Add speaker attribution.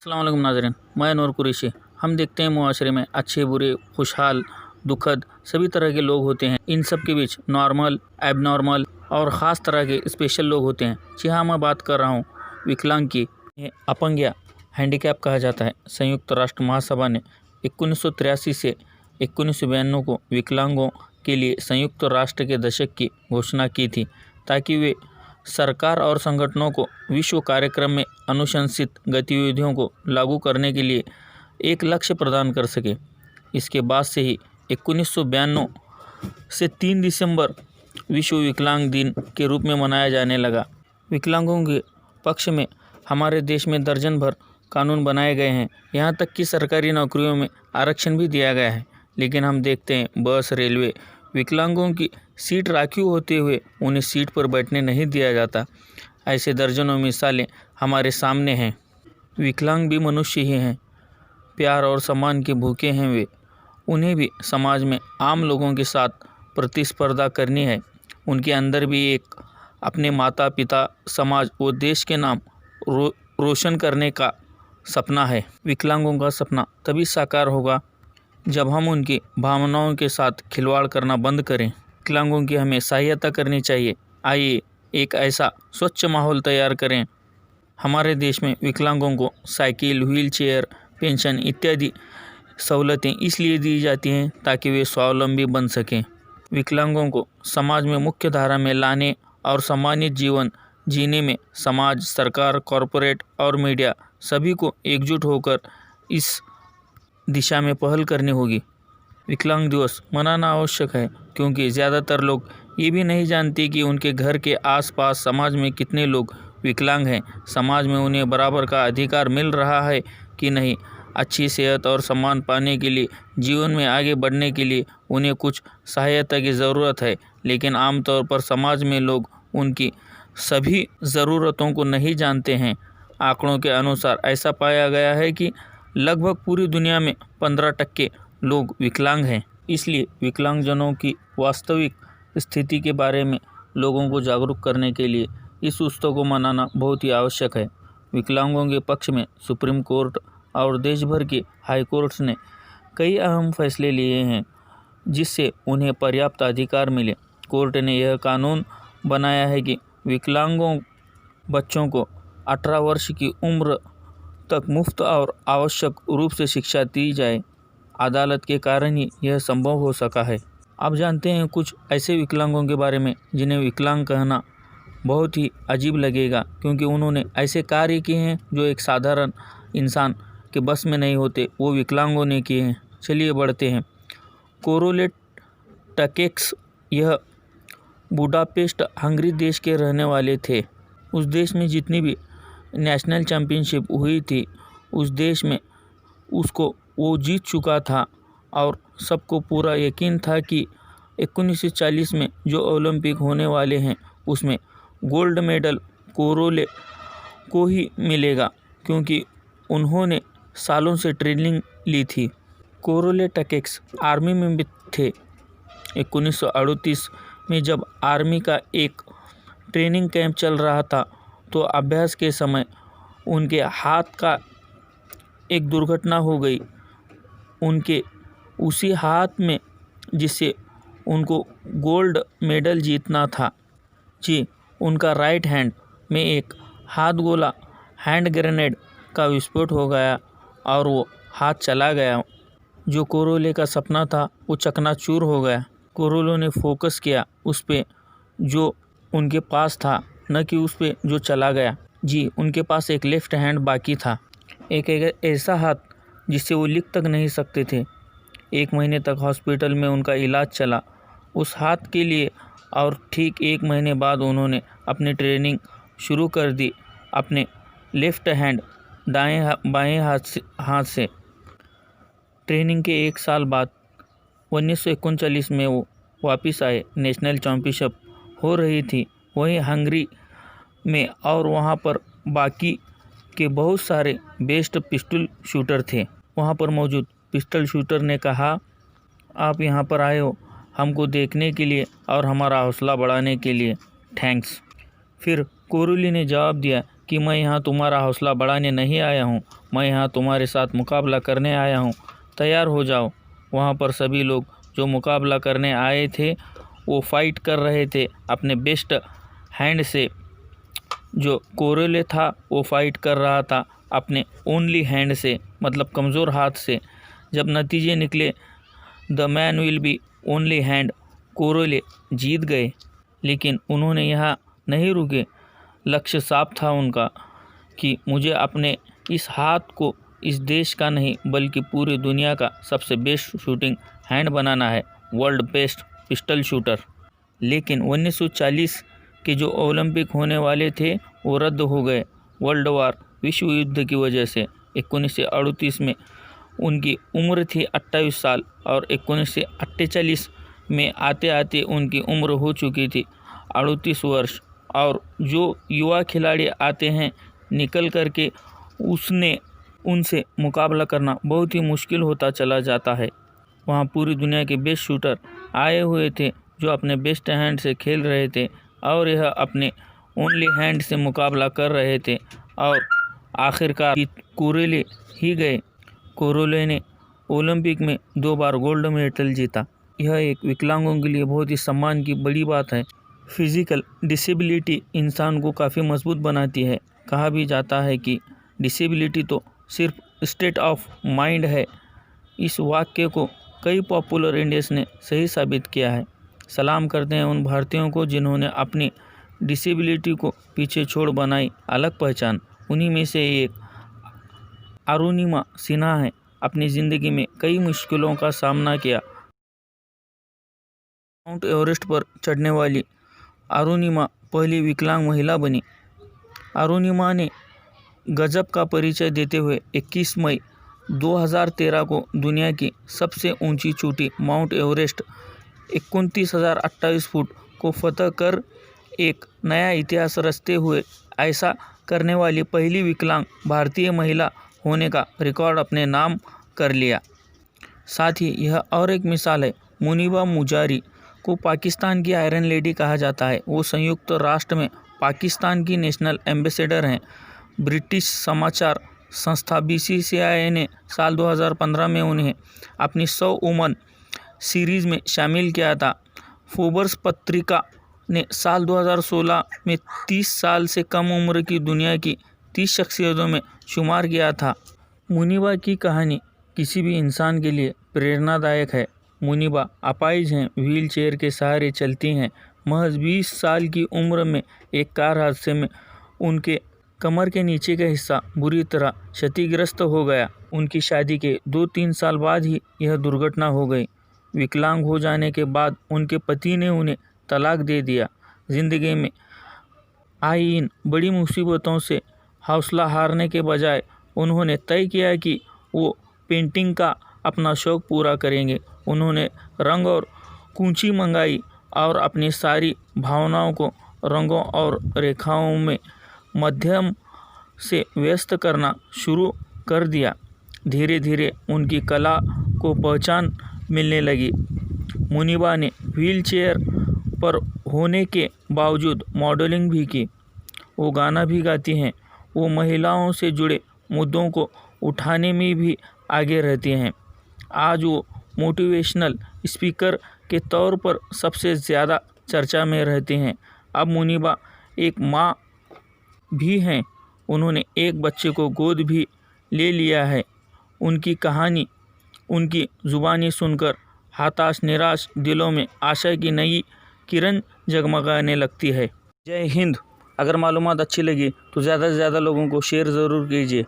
Speaker 1: अस्सलाम वालेकुम नाज़रीन, मैं नूर कुरैशी। हम देखते हैं मुआशरे में अच्छे बुरे, खुशहाल, दुखद सभी तरह के लोग होते हैं। इन सब के बीच नॉर्मल, एबनॉर्मल और ख़ास तरह के स्पेशल लोग होते हैं। जी हाँ, मैं बात कर रहा हूँ विकलांग की। ये अपंग या हैंडीकैप कहा जाता है। संयुक्त राष्ट्र महासभा ने 1983 से 1992 को विकलांगों के लिए संयुक्त राष्ट्र के दशक की घोषणा की थी, ताकि वे सरकार और संगठनों को विश्व कार्यक्रम में अनुशंसित गतिविधियों को लागू करने के लिए एक लक्ष्य प्रदान कर सके। इसके बाद से ही 1992 से 3 दिसंबर विश्व विकलांग दिन के रूप में मनाया जाने लगा। विकलांगों के पक्ष में हमारे देश में दर्जन भर कानून बनाए गए हैं। यहाँ तक कि सरकारी नौकरियों में आरक्षण भी दिया गया है। लेकिन हम देखते हैं बस, रेलवे, विकलांगों की सीट राखीव होते हुए उन्हें सीट पर बैठने नहीं दिया जाता। ऐसे दर्जनों मिसालें हमारे सामने हैं। विकलांग भी मनुष्य ही हैं, प्यार और सम्मान के भूखे हैं वे। उन्हें भी समाज में आम लोगों के साथ प्रतिस्पर्धा करनी है। उनके अंदर भी एक अपने माता पिता, समाज व देश के नाम रोशन करने का सपना है। विकलांगों का सपना तभी साकार होगा जब हम उनकी भावनाओं के साथ खिलवाड़ करना बंद करें। विकलांगों की हमें सहायता करनी चाहिए। आइए एक ऐसा स्वच्छ माहौल तैयार करें। हमारे देश में विकलांगों को साइकिल, व्हीलचेयर, पेंशन इत्यादि सहूलतें इसलिए दी जाती हैं ताकि वे स्वावलंबी बन सकें। विकलांगों को समाज में मुख्य धारा में लाने और सम्मानित जीवन जीने में समाज, सरकार, कॉरपोरेट और मीडिया सभी को एकजुट होकर इस दिशा में पहल करनी होगी। विकलांग दिवस मनाना आवश्यक है, क्योंकि ज़्यादातर लोग ये भी नहीं जानते कि उनके घर के आसपास समाज में कितने लोग विकलांग हैं। समाज में उन्हें बराबर का अधिकार मिल रहा है कि नहीं। अच्छी सेहत और सम्मान पाने के लिए, जीवन में आगे बढ़ने के लिए उन्हें कुछ सहायता की ज़रूरत है। लेकिन आमतौर पर समाज में लोग उनकी सभी ज़रूरतों को नहीं जानते हैं। आंकड़ों के अनुसार ऐसा पाया गया है कि लगभग पूरी दुनिया में 15% लोग विकलांग हैं। इसलिए विकलांगजनों की वास्तविक स्थिति के बारे में लोगों को जागरूक करने के लिए इस उत्सव को मनाना बहुत ही आवश्यक है। विकलांगों के पक्ष में सुप्रीम कोर्ट और देश भर के हाई कोर्ट्स ने कई अहम फैसले लिए हैं, जिससे उन्हें पर्याप्त अधिकार मिले। कोर्ट ने यह कानून बनाया है कि विकलांगों बच्चों को 18 वर्ष की उम्र तक मुफ्त और आवश्यक रूप से शिक्षा दी जाए। अदालत के कारण ही यह संभव हो सका है। आप जानते हैं कुछ ऐसे विकलांगों के बारे में जिन्हें विकलांग कहना बहुत ही अजीब लगेगा, क्योंकि उन्होंने ऐसे कार्य किए हैं जो एक साधारण इंसान के बस में नहीं होते, वो विकलांगों ने किए हैं। चलिए बढ़ते हैं। कोरोले टकेक्स यह बुडापेस्ट हंगरी देश के रहने वाले थे। उस देश में जितनी भी नेशनल चैम्पियनशिप हुई थी, उस देश में उसको वो जीत चुका था और सबको पूरा यकीन था कि 1940 में जो ओलंपिक होने वाले हैं उसमें गोल्ड मेडल कोरोले को ही मिलेगा, क्योंकि उन्होंने सालों से ट्रेनिंग ली थी। कोरोले टकेक्स आर्मी में भी थे। 1938 में जब आर्मी का एक ट्रेनिंग कैंप चल रहा था, तो अभ्यास के समय उनके हाथ का एक दुर्घटना हो गई। उनके उसी हाथ में जिससे उनको गोल्ड मेडल जीतना था, जी, उनका राइट हैंड में एक हाथ गोला हैंड ग्रेनेड का विस्फोट हो गया और वो हाथ चला गया। जो कोरोले का सपना था वो चकनाचूर हो गया। कोरोले ने फोकस किया उस पे जो उनके पास था, न कि उस पे जो चला गया। जी, उनके पास एक लेफ्ट हैंड बाकी था, एक ऐसा हाथ जिससे वो लिख तक नहीं सकते थे। 1 महीने तक हॉस्पिटल में उनका इलाज चला उस हाथ के लिए, और ठीक 1 महीने बाद उन्होंने अपनी ट्रेनिंग शुरू कर दी अपने लेफ्ट हैंड बाएं हाथ से। ट्रेनिंग के 1 साल बाद 1939 में वो वापस आए। नेशनल चैम्पियनशिप हो रही थी वहीं हंगरी में, और वहाँ पर बाकी के बहुत सारे बेस्ट पिस्टल शूटर थे। वहाँ पर मौजूद पिस्टल शूटर ने कहा, आप यहाँ पर आए हो हमको देखने के लिए और हमारा हौसला बढ़ाने के लिए, थैंक्स। फिर कोरोले ने जवाब दिया कि मैं यहाँ तुम्हारा हौसला बढ़ाने नहीं आया हूँ, मैं यहाँ तुम्हारे साथ मुकाबला करने आया हूँ, तैयार हो जाओ। वहाँ पर सभी लोग जो मुकाबला करने आए थे वो फाइट कर रहे थे अपने बेस्ट हैंड से। जो कोरेले था वो फाइट कर रहा था अपने ओनली हैंड से, मतलब कमज़ोर हाथ से। जब नतीजे निकले the man will be only hand, कोरेले जीत गए। लेकिन उन्होंने यहाँ नहीं रुके। लक्ष्य साफ था उनका कि मुझे अपने इस हाथ को इस देश का नहीं बल्कि पूरी दुनिया का सबसे बेस्ट शूटिंग हैंड बनाना है, वर्ल्ड बेस्ट पिस्टल शूटर। लेकिन 1940 के जो ओलंपिक होने वाले थे वो रद्द हो गए वर्ल्ड वार विश्व युद्ध की वजह से। 1938 में उनकी उम्र थी 28 साल और 1948 में आते आते उनकी उम्र हो चुकी थी 38 वर्ष। और जो युवा खिलाड़ी आते हैं निकल करके उनसे मुकाबला करना बहुत ही मुश्किल होता चला जाता है। वहाँ पूरी दुनिया के बेस्ट शूटर आए हुए थे जो अपने बेस्ट हैंड से खेल रहे थे और यह अपने ओनली हैंड से मुकाबला कर रहे थे और आखिरकार कोरेले ही गए। कोरेले ने ओलंपिक में 2 बार गोल्ड मेडल जीता। यह एक विकलांगों के लिए बहुत ही सम्मान की बड़ी बात है। फिज़िकल डिसेबिलिटी इंसान को काफ़ी मजबूत बनाती है। कहा भी जाता है कि डिसेबिलिटी तो सिर्फ स्टेट ऑफ माइंड है। इस वाक्य को कई पॉपुलर इंडियंस ने सही साबित किया है। सलाम करते हैं उन भारतीयों को जिन्होंने अपनी डिसेबिलिटी को पीछे छोड़ बनाई अलग पहचान। उन्हीं में से एक अरुणिमा सिन्हा है। अपनी ज़िंदगी में कई मुश्किलों का सामना किया। माउंट एवरेस्ट पर चढ़ने वाली अरुणिमा पहली विकलांग महिला बनी। अरुणिमा ने गजब का परिचय देते हुए 21 मई 2013 को दुनिया की सबसे ऊंची चोटी माउंट एवरेस्ट 29,028 फुट को फतह कर एक नया इतिहास रचते हुए ऐसा करने वाली पहली विकलांग भारतीय महिला होने का रिकॉर्ड अपने नाम कर लिया। साथ ही यह और एक मिसाल है। मुनीबा मुजारी को पाकिस्तान की आयरन लेडी कहा जाता है। वो संयुक्त राष्ट्र में पाकिस्तान की नेशनल एम्बेसडर हैं। ब्रिटिश समाचार संस्था BCCI ने साल 2015 में उन्हें अपनी 100 वुमन सीरीज़ में शामिल किया था। फोर्ब्स पत्रिका ने साल 2016 में 30 साल से कम उम्र की दुनिया की 30 शख्सियतों में शुमार किया था। मुनीबा की कहानी किसी भी इंसान के लिए प्रेरणादायक है। मुनीबा अपाहिज हैं, व्हील चेयर के सहारे चलती हैं। महज 20 साल की उम्र में एक कार हादसे में उनके कमर के नीचे का हिस्सा बुरी तरह क्षतिग्रस्त हो गया। उनकी शादी के 2-3 साल बाद ही यह दुर्घटना हो गई। विकलांग हो जाने के बाद उनके पति ने उन्हें तलाक दे दिया। ज़िंदगी में आई इन बड़ी मुसीबतों से हौसला हारने के बजाय उन्होंने तय किया कि वो पेंटिंग का अपना शौक़ पूरा करेंगे। उन्होंने रंग और कूंची मंगाई और अपनी सारी भावनाओं को रंगों और रेखाओं में माध्यम से व्यक्त करना शुरू कर दिया। धीरे धीरे उनकी कला को पहचान मिलने लगी। मुनीबा ने व्हीलचेयर पर होने के बावजूद मॉडलिंग भी की। वो गाना भी गाती हैं। वो महिलाओं से जुड़े मुद्दों को उठाने में भी आगे रहती हैं। आज वो मोटिवेशनल स्पीकर के तौर पर सबसे ज़्यादा चर्चा में रहते हैं। अब मुनीबा एक माँ भी हैं। उन्होंने एक बच्चे को गोद भी ले लिया है। उनकी कहानी, उनकी ज़ुबानी सुनकर हताश निराश दिलों में आशा की नई किरण जगमगाने लगती है। जय हिंद। अगर मालूमात अच्छी लगी तो ज़्यादा से ज़्यादा लोगों को शेयर ज़रूर कीजिए।